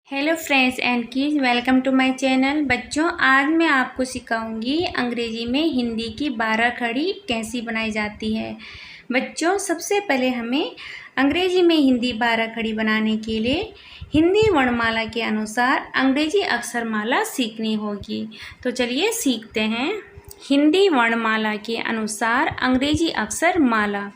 Hello friends and kids, welcome to my channel. बच्चों, आज मैं आपको सिखाऊंगी अंग्रेजी में हिंदी की 12 खड़ी कैसी बनाई जाती है। बच्चों, सबसे पहले हमें अंग्रेजी में हिंदी 12 खड़ी बनाने के लिए हिंदी वर्णमाला के अनुसार अंग्रेजी अक्षरमाला सीखनी होगी। तो चलिए सीखते हैं। हिंदी वर्णमाला के अनुसार अंग्रेजी अक्षरमाला।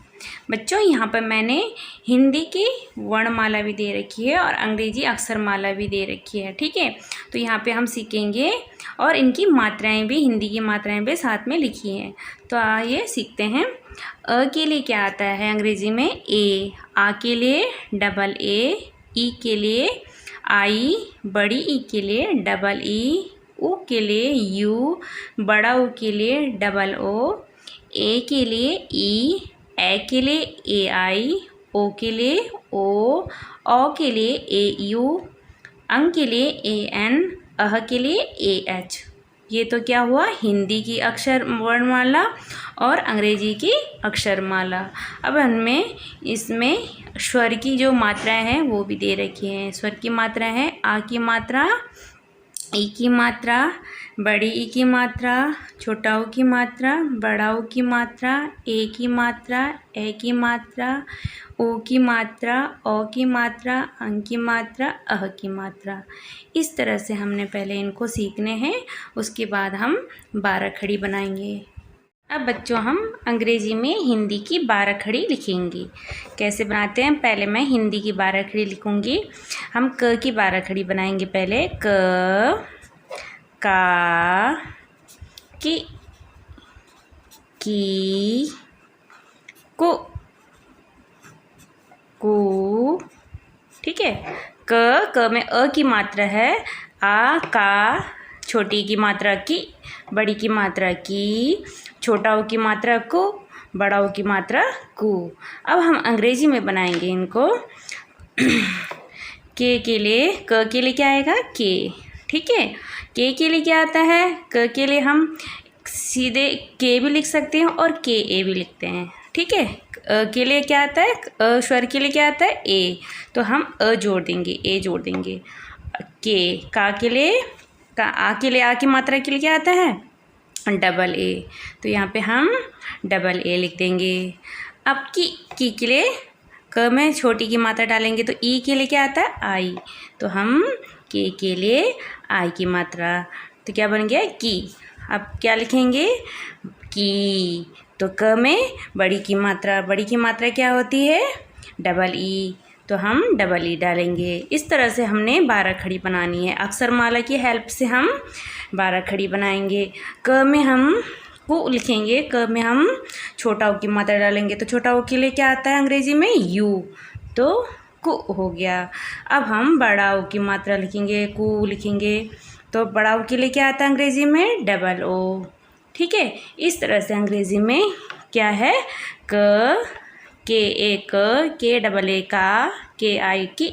बच्चों, यहाँ पर मैंने हिंदी की वर्णमाला भी दे रखी है और अंग्रेजी अक्षरमाला भी दे रखी है। ठीक है, तो यहाँ पे हम सीखेंगे और इनकी मात्राएं भी, हिंदी की मात्राएं भी साथ में लिखी हैं। तो आइए सीखते हैं। अ के लिए क्या आता है अंग्रेजी में? ए। आ के लिए डबल ए। ई के लिए आई। बड़ी ई के लिए डबल ई। ऊ के लिए यू। बड़ा ऊ के लिए डबल ओ। ए के लिए ई। ए के लिए ए आई। ओ के लिए ओ। के लिए ए यू। अंग के लिए ए एन। अह के लिए ए एच। ये तो क्या हुआ? हिंदी की अक्षर वर्णमाला और अंग्रेजी की अक्षरमाला। अब हमें इसमें स्वर की जो मात्राएं हैं वो भी दे रखी हैं। स्वर की मात्रा है आ की मात्रा, ई की मात्रा, बड़ी ई की मात्रा, छोटा ऊ की मात्रा, बड़ा ऊ की मात्रा, ए की मात्रा, ए की मात्रा, ओ की मात्रा, ओ की मात्रा, अंग की मात्रा, अह की मात्रा। इस तरह से हमने पहले इनको सीखने हैं, उसके बाद हम 12 खड़ी बनाएंगे। अब बच्चों, हम अंग्रेजी में हिंदी की 12 खड़ी लिखेंगे। कैसे बनाते हैं? पहले मैं हिंदी की 12 खड़ी लिखूंगी। हम क की 12 खड़ी बनाएंगे। पहले क, का, की कु। ठीक है, क में अ की मात्रा है। आ का, छोटी की मात्रा की, बड़ी की मात्रा की, छोटा ऊ की मात्रा को, बड़ा ऊ की मात्रा कु। अब हम अंग्रेजी में बनाएंगे इनको। के लिए, क के लिए क्या आएगा? के। ठीक है, के लिए क्या आता है? क के लिए हम सीधे के भी लिख सकते हैं और के ए भी लिखते हैं। ठीक है, के लिए क्या आता है? स्वर के लिए क्या आता है? ए। तो हम अ जोड़ देंगे, ए जोड़ देंगे। का के लिए, आ के लिए, आ की मात्रा के लिए क्या आता है? Double A. तो यहाँ पे हम डबल ए लिख देंगे। अब की के लिए क में छोटी की मात्रा डालेंगे तो ई के लिए क्या आता है? आई। तो हम के लिए आई की मात्रा, तो क्या बन गया? की। अब क्या लिखेंगे? की। तो क में बड़ी की मात्रा, बड़ी की मात्रा क्या होती है? Double E. तो हम डबल ई डालेंगे। इस तरह से हमने 12 खड़ी बनानी है। अक्षरमाला की हेल्प से हम 12 खड़ी बनाएंगे। क में हम को लिखेंगे। क में हम छोटा ऊ की मात्रा डालेंगे तो छोटा ऊ के लिए क्या आता है अंग्रेजी में? यू। तो कु हो गया। अब हम बड़ा ऊ की मात्रा लिखेंगे, कु लिखेंगे। तो बड़ा ऊ के लिए क्या आता है अंग्रेजी में? Double O. ठीक है, इस तरह से अंग्रेजी में क्या है? के ए के डबल ए का, के आई की,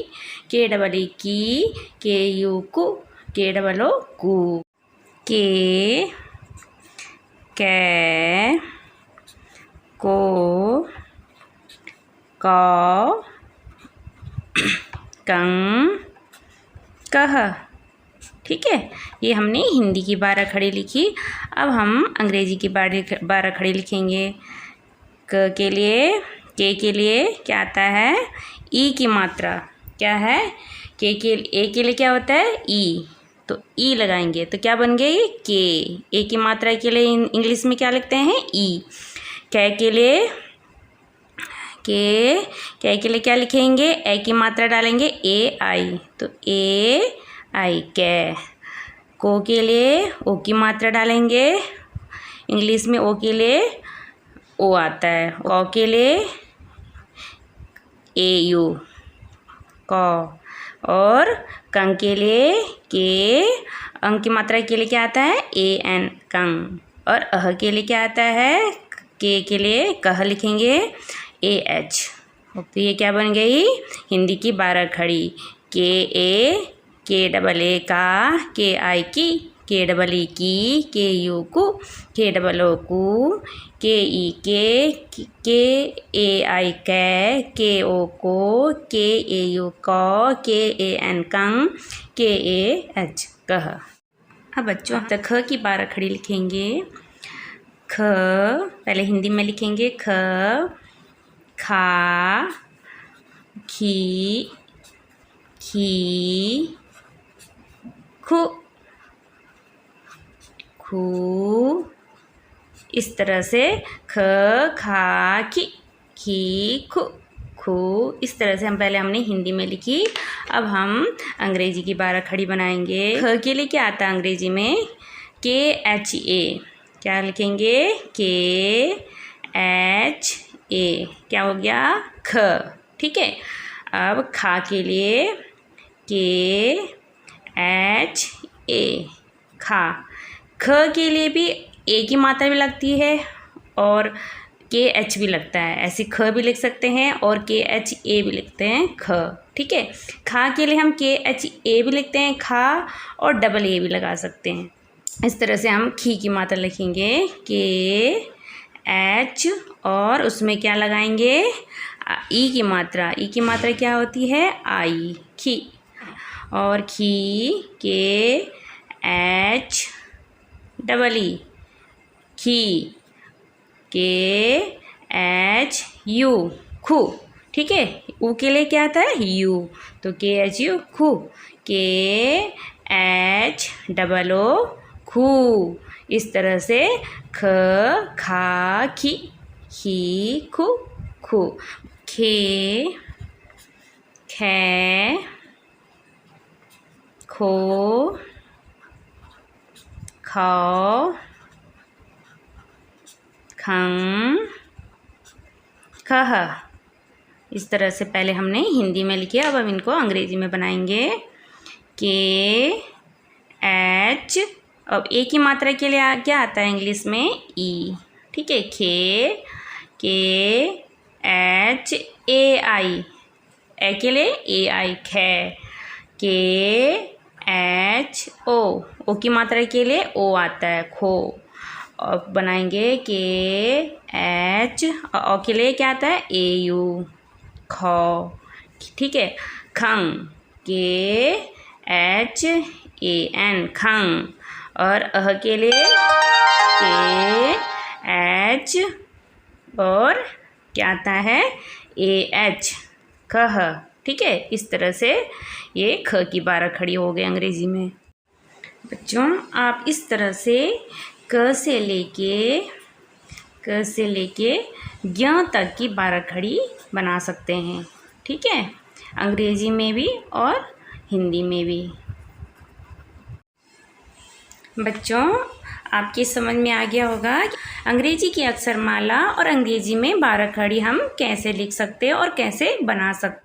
के डबल ई की, के यू कु, के डबल ओ कु। कै, को, कौ, कं, कह। ठीक है, ये हमने हिंदी की 12 खड़ी लिखी। अब हम अंग्रेजी की 12 खड़ी लिखेंगे। के लिए, के लिए क्या आता है? ई की मात्रा क्या है? ए के लिए क्या होता है? ई। तो ई लगाएंगे तो क्या बन गई? के। ए की मात्रा के लिए इंग्लिश में क्या लिखते हैं? ई। कै के लिए, कै के लिए क्या लिखेंगे? ए की मात्रा डालेंगे, ए आई। तो ए आई, कै। को के लिए ओ की मात्रा डालेंगे, इंग्लिश में ओ के लिए ओ आता है। कौ के लिए ए यू, कौ। और कंग के लिए के, अंग की मात्रा के लिए क्या आता है? A N, Kang. और अह के लिए क्या आता है? के लिए कह लिखेंगे, ए एच। तो ये क्या बन गई? हिंदी की 12 खड़ी। के डबल ए का, के आई की, के डबल ई की, के यू कु, के डबल ओ कु, के ई के ए आई कै, के ओ को, के ए यू कौ, के ए एन कंग, KAH कह। अब बच्चों अब तक ख की 12 खड़ी लिखेंगे। ख पहले हिंदी में लिखेंगे ख, खा, खी, खी, खु, खू। इस तरह से ख, खा, खी, खु, खू। इस तरह से हमने हिंदी में लिखी। अब हम अंग्रेजी की 12 खड़ी बनाएंगे। ख के लिए क्या आता है अंग्रेजी में? KHA। क्या लिखेंगे? KHA। क्या हो गया? ख। ठीक है। अब खा के लिए KHA खा। ख के लिए भी ए की मात्रा भी लगती है और KH भी लगता है। ऐसे ख भी लिख सकते हैं और KHA भी लिखते हैं ख। ठीक है। खा के लिए हम KHA भी लिखते हैं खा और डबल ए भी लगा सकते हैं। इस तरह से हम खी की मात्रा लिखेंगे KH और उसमें क्या लगाएंगे? ई की मात्रा। ई की मात्रा क्या होती है? आई, खी। और खी KH डबल ई, खी KHU खू। ठीक है। ऊ के लिए क्या आता है? यू, तो KHU खू। KHOO खू। इस तरह से ख, खा, खी, खी, खू, खू। खे, खे, खो, खौ, खं, खह। इस तरह से पहले हमने हिंदी में लिखे। अब हम इनको अंग्रेजी में बनाएंगे। KH। अब ए की मात्रा के लिए क्या आता है इंग्लिश में? ई। ठीक है। KHAI। ए के लिए AI खे। KHO। ओ की मात्रा के लिए ओ आता है खो। और बनाएंगे KH। ओ के लिए क्या आता है? AU खौ। ठीक है। खं KHAN खं। और अह के लिए KH और क्या आता है? AH कह। ठीक है। इस तरह से ये ख की 12 खड़ी हो गई अंग्रेजी में। बच्चों आप इस तरह से क से लेके ज्ञ तक की 12 खड़ी बना सकते हैं। ठीक है। अंग्रेजी में भी और हिंदी में भी। बच्चों आपकी समझ में आ गया होगा कि अंग्रेजी की अक्षरमाला और अंग्रेजी में 12 खड़ी हम कैसे लिख सकते हैं और कैसे बना सकते हैं।